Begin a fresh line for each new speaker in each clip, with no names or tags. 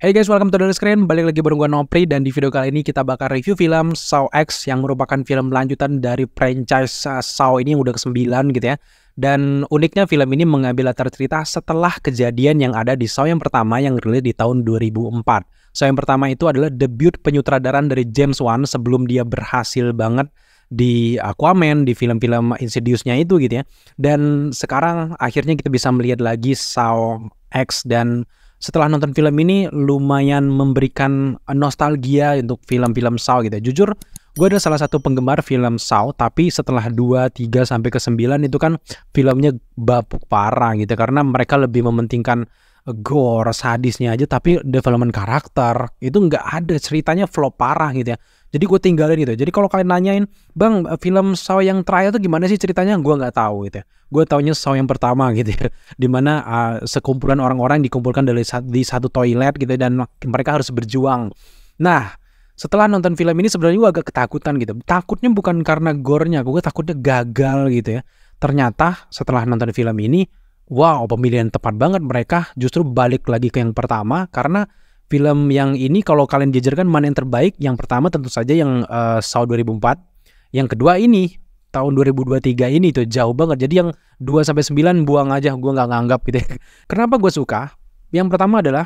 Hey guys, welcome to The Screen. Balik lagi bareng gue Nopri, dan di video kali ini kita bakal review film Saw X yang merupakan film lanjutan dari franchise Saw ini yang udah ke-9 gitu ya. Dan uniknya film ini mengambil latar cerita setelah kejadian yang ada di Saw yang pertama yang rilis di tahun 2004. Saw yang pertama itu adalah debut penyutradaran dari James Wan sebelum dia berhasil banget di Aquaman, di film-film Insidious-nya itu gitu ya. Dan sekarang akhirnya kita bisa melihat lagi Saw X, dan setelah nonton film ini lumayan memberikan nostalgia untuk film-film Saw gitu. Jujur, gue adalah salah satu penggemar film Saw, tapi setelah 2, 3 sampai ke 9 itu kan filmnya bapuk parah gitu, karena mereka lebih mementingkan gore, sadisnya aja, tapi development karakter itu nggak ada, ceritanya flop parah gitu ya. Jadi gue tinggalin gitu. Jadi kalau kalian nanyain, "Bang, film Saw yang terakhir tuh gimana sih ceritanya?" Gue nggak tahu gitu ya. Gue taunya Saw yang pertama gitu ya, dimana sekumpulan orang-orang dikumpulkan di satu toilet gitu, dan mereka harus berjuang. Nah, setelah nonton film ini sebenarnya gue agak ketakutan gitu. Takutnya bukan karena gore-nya, gue takutnya gagal gitu ya. Ternyata setelah nonton film ini, wow, pemilihan tepat banget, mereka justru balik lagi ke yang pertama. Karena film yang ini kalau kalian jajarkan mana yang terbaik, yang pertama tentu saja yang Saw 2004, yang kedua ini tahun 2023 ini tuh jauh banget. Jadi yang 2 sampai 9 buang aja, gue nggak nganggap gitu ya. Kenapa gue suka? Yang pertama adalah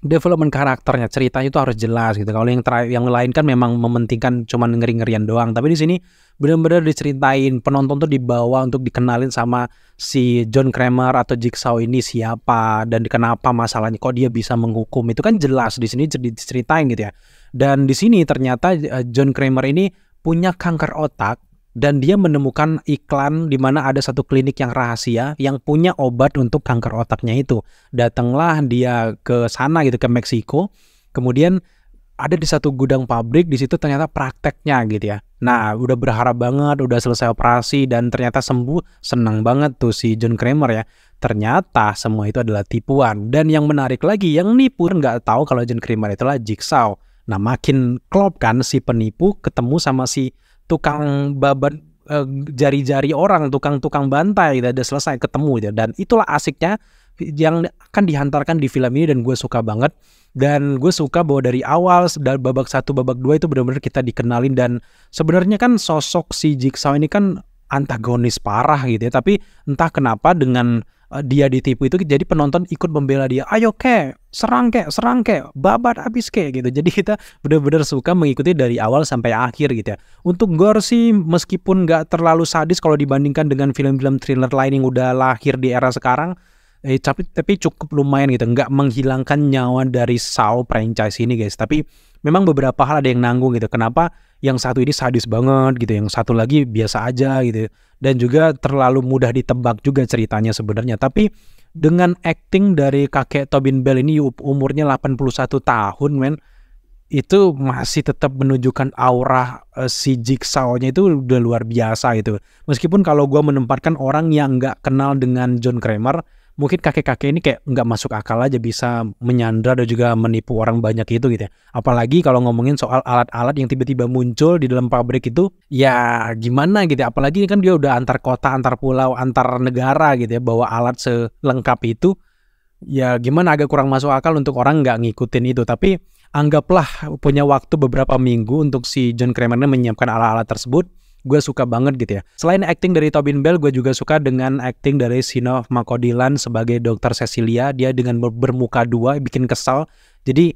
development karakternya, ceritanya itu harus jelas gitu. Kalau yang lain kan memang mementingkan cuman ngeri-ngerian doang, tapi di sini benar-benar diceritain, penonton tuh dibawa untuk dikenalin sama si John Kramer atau Jigsaw ini siapa dan kenapa masalahnya, kok dia bisa menghukum, itu kan jelas di sini diceritain gitu ya. Dan di sini ternyata John Kramer ini punya kanker otak, dan dia menemukan iklan di mana ada satu klinik yang rahasia yang punya obat untuk kanker otaknya itu. Datanglah dia ke sana gitu, ke Meksiko. Kemudian ada di satu gudang pabrik, di situ ternyata prakteknya gitu ya. Nah, udah berharap banget, udah selesai operasi dan ternyata sembuh. Senang banget tuh si John Kramer ya. Ternyata semua itu adalah tipuan. Dan yang menarik lagi, yang nipu nggak tahu kalau John Kramer itulah Jigsaw. Nah, makin klop kan si penipu ketemu sama si tukang babat jari-jari orang, tukang bantai, udah selesai ketemu gitu. Dan itulah asiknya yang akan dihantarkan di film ini, dan gue suka banget. Dan gue suka bahwa dari awal, dari babak 1, babak 2 itu benar-benar kita dikenalin. Dan sebenarnya kan sosok si Jigsaw ini kan antagonis parah gitu ya, tapi entah kenapa dengan dia ditipu itu jadi penonton ikut membela dia. Ayo serang babat habis gitu. Jadi kita benar-benar suka mengikuti dari awal sampai akhir gitu ya. Untuk gore sih meskipun nggak terlalu sadis kalau dibandingkan dengan film-film thriller lain yang udah lahir di era sekarang, tapi cukup lumayan gitu, nggak menghilangkan nyawa dari Saw franchise ini guys. Tapi memang beberapa hal ada yang nanggung gitu. Kenapa yang satu ini sadis banget gitu, yang satu lagi biasa aja gitu, dan juga terlalu mudah ditebak juga ceritanya sebenarnya. Tapi dengan acting dari kakek Tobin Bell ini, umurnya 81 tahun men, itu masih tetap menunjukkan aura si Jigsaw-nya itu udah luar biasa gitu. Meskipun kalau gue menempatkan orang yang nggak kenal dengan John Kramer, mungkin kakek-kakek ini kayak nggak masuk akal aja bisa menyandra dan juga menipu orang banyak itu gitu ya. Apalagi kalau ngomongin soal alat-alat yang tiba-tiba muncul di dalam pabrik itu, ya gimana gitu ya. Apalagi kan dia udah antar kota, antar pulau, antar negara gitu ya, bawa alat selengkap itu. Ya gimana, agak kurang masuk akal untuk orang nggak ngikutin itu. Tapi anggaplah punya waktu beberapa minggu untuk si John Kramer menyiapkan alat-alat tersebut. Gue suka banget gitu ya. Selain acting dari Tobin Bell, gue juga suka dengan acting dari Sino Makodilan sebagai Dr. Cecilia. Dia dengan bermuka dua bikin kesal. Jadi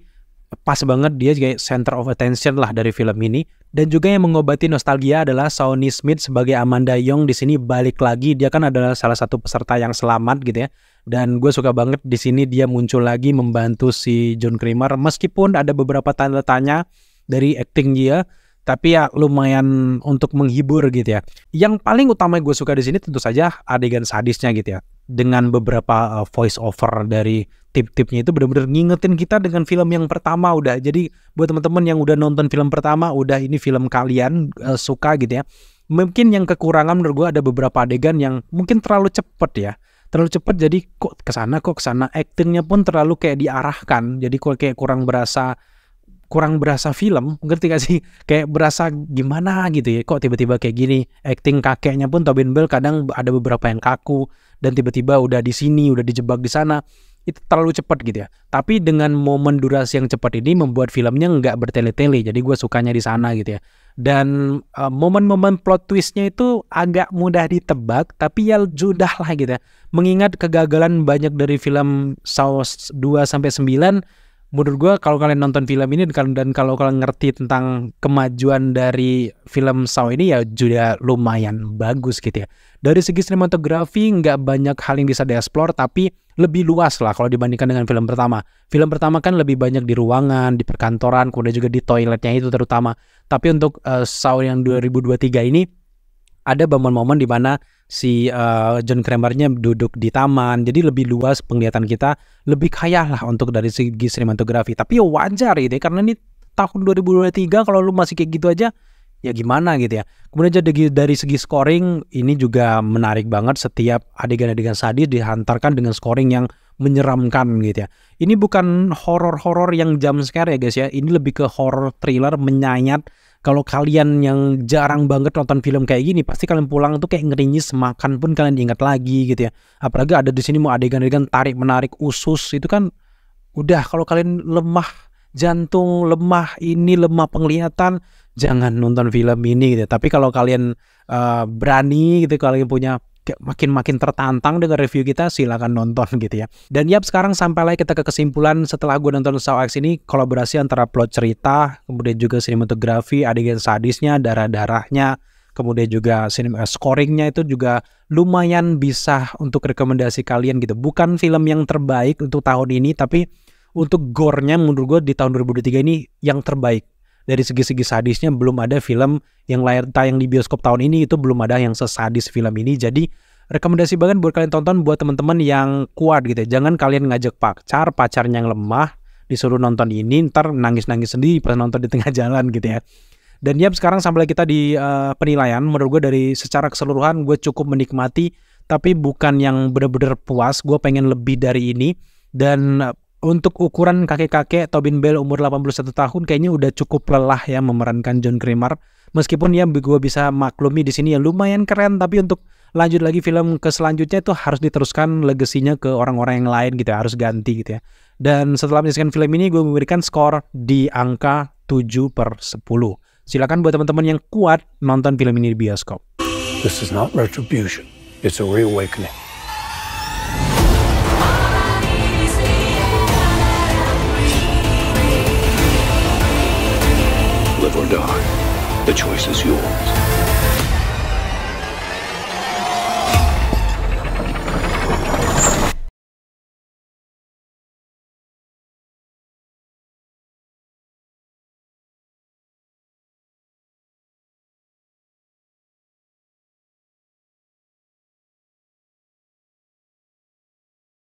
pas banget, dia kayak center of attention lah dari film ini. Dan juga yang mengobati nostalgia adalah Shawnee Smith sebagai Amanda Yong. Di sini balik lagi, dia kan adalah salah satu peserta yang selamat gitu ya. Dan gue suka banget di sini dia muncul lagi membantu si John Kramer, meskipun ada beberapa tanda tanya dari acting dia, tapi ya lumayan untuk menghibur gitu ya. Yang paling utama gue suka di sini tentu saja adegan sadisnya gitu ya. Dengan beberapa voice over dari tip-tipnya itu benar-benar ngingetin kita dengan film yang pertama udah. Jadi buat teman-teman yang udah nonton film pertama, udah ini film kalian, suka gitu ya. Mungkin yang kekurangan menurut gue ada beberapa adegan yang mungkin terlalu cepet ya. Terlalu cepet, jadi kok kesana. Actingnya pun terlalu kayak diarahkan. Jadi kok kayak kurang berasa film, ngerti gak sih? Kayak berasa gimana gitu ya, kok tiba-tiba kayak gini. Acting kakeknya pun Tobin Bell kadang ada beberapa yang kaku, dan tiba-tiba udah di sini, udah dijebak di sana. itu terlalu cepat gitu ya. Tapi dengan momen durasi yang cepat ini membuat filmnya nggak bertele-tele. Jadi gue sukanya di sana gitu ya. Dan momen-momen plot twistnya itu agak mudah ditebak, tapi ya sudah lah gitu ya. Mengingat kegagalan banyak dari film Saw 2-9, menurut gue kalau kalian nonton film ini dan kalau kalian ngerti tentang kemajuan dari film Saw ini ya juga lumayan bagus gitu ya. Dari segi sinematografi nggak banyak hal yang bisa dieksplor, tapi lebih luas lah kalau dibandingkan dengan film pertama. Film pertama kan lebih banyak di ruangan, di perkantoran, kemudian juga di toiletnya itu terutama. Tapi untuk Saw yang 2023 ini ada momen-momen di mana si John Kramer-nya duduk di taman, jadi lebih luas penglihatan kita, lebih kaya lah untuk dari segi sinematografi. Tapi ya wajar gitu ya, karena ini tahun 2023 kalau lu masih kayak gitu aja, ya gimana gitu ya. Kemudian jadi dari segi scoring ini juga menarik banget, setiap adegan-adegan sadis dihantarkan dengan scoring yang menyeramkan gitu ya. Ini bukan horor-horor yang jump scare ya guys ya, ini lebih ke horror thriller menyayat. Kalau kalian yang jarang banget nonton film kayak gini, pasti kalian pulang tuh kayak ngerinyis, makan pun kalian ingat lagi gitu ya. Apalagi ada di sini mau adegan-adegan tarik menarik usus, itu kan udah kalau kalian lemah jantung, lemah penglihatan, jangan nonton film ini gitu. Tapi kalau kalian berani gitu, kalian punya makin tertantang dengan review kita, silakan nonton gitu ya. Dan sekarang sampailah kita ke kesimpulan setelah gue nonton Saw X ini, kolaborasi antara plot cerita, kemudian juga sinematografi, adegan sadisnya, darah-darahnya, kemudian juga scoringnya itu juga lumayan bisa untuk rekomendasi kalian gitu. Bukan film yang terbaik untuk tahun ini, tapi untuk gore-nya menurut gue di tahun 2023 ini yang terbaik. Dari segi-segi sadisnya belum ada film yang tayang di bioskop tahun ini, itu belum ada yang sesadis film ini. Jadi rekomendasi banget buat kalian tonton, buat teman-teman yang kuat gitu ya. Jangan kalian ngajak pacarnya yang lemah disuruh nonton ini, ntar nangis-nangis sendiri pas nonton di tengah jalan gitu ya. Dan sekarang sampai kita di penilaian, menurut gue dari secara keseluruhan gue cukup menikmati, tapi bukan yang benar-benar puas. Gue pengen lebih dari ini. Dan untuk ukuran kakek-kakek, Tobin Bell umur 81 tahun kayaknya udah cukup lelah ya memerankan John Kramer. Meskipun gue bisa maklumi di sini ya lumayan keren, tapi untuk lanjut lagi film ke selanjutnya itu harus diteruskan legasinya ke orang-orang yang lain gitu ya, harus ganti gitu ya. Dan setelah menyaksikan film ini gue memberikan skor di angka 7/10. Silakan buat teman-teman yang kuat nonton film ini di bioskop.
This is not retribution. It's a reawakening. Live or die. The choice is yours.